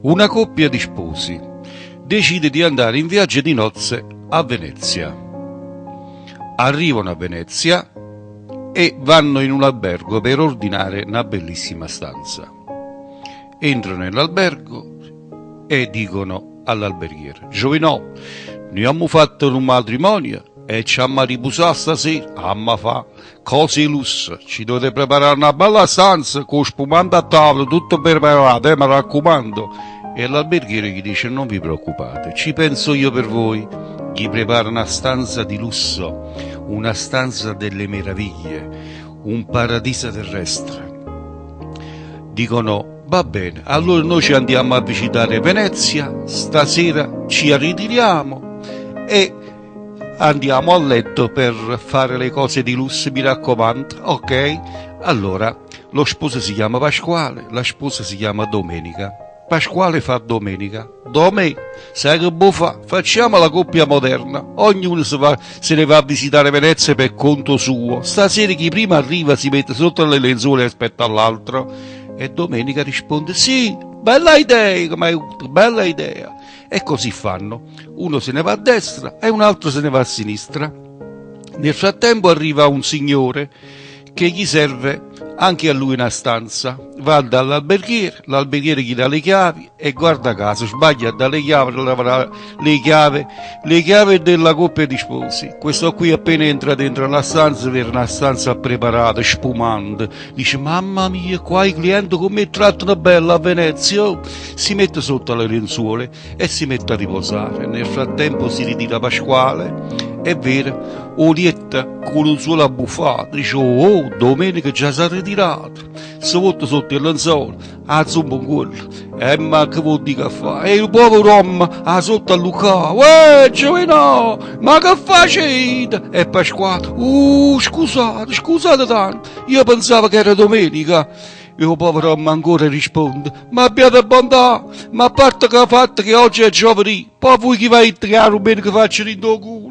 Una coppia di sposi decide di andare in viaggio di nozze a Venezia. Arrivano a Venezia e vanno in un albergo per ordinare una bellissima stanza. Entrano nell'albergo e dicono all'alberghiere: Giovinò, noi abbiamo fatto un matrimonio e ci abbiamo riposato stasera, abbiamo fatto cose di lusso, ci dovete preparare una bella stanza con spumante a tavola, tutto preparato, mi raccomando. E l'alberghiere gli dice: non vi preoccupate, ci penso io per voi. Gli prepara una stanza di lusso, una stanza delle meraviglie, un paradiso terrestre. Dicono: va bene, allora noi ci andiamo a visitare Venezia, stasera ci ritiriamo e andiamo a letto per fare le cose di lusso, mi raccomando. Ok? Allora lo sposo si chiama Pasquale, la sposa si chiama Domenica. Pasquale fa Domenica: Domè, sai che buon fa? Facciamo la coppia moderna, ognuno se ne va a visitare Venezia per conto suo, stasera chi prima arriva si mette sotto le lenzuola e aspetta all'altro. E Domenica risponde: sì, bella idea, bella idea. E così fanno, uno se ne va a destra e un altro se ne va a sinistra. Nel frattempo arriva un signore che gli serve anche a lui una stanza. Va dall'alberghiere, l'alberghiere gli dà le chiavi e guarda caso sbaglia a dare le chiavi della coppia di sposi. Questo qui appena entra dentro la stanza vede una stanza preparata, spumante, dice: mamma mia, qua i clienti come trattano bella a Venezia. Oh. Si mette sotto le lenzuole e si mette a riposare. Nel frattempo si ritira Pasquale e vede Olietta con un solo abbuffato. Dice: oh, Domenica già si è ritirato. Si vuole sotto il lenzuolo, a zumba un quello. Ma che vuol dire che fa? E il povero uomo ha sotto a Luca: uè, Giovinò, ma che facete? E Pasquale: scusate tanto, io pensavo che era domenica. E il povero uomo ancora risponde: ma abbiate bontà, ma a parte che ha fatto che oggi è giovedì, poi voi chi vai a tirare bene che faccio in tuo culo.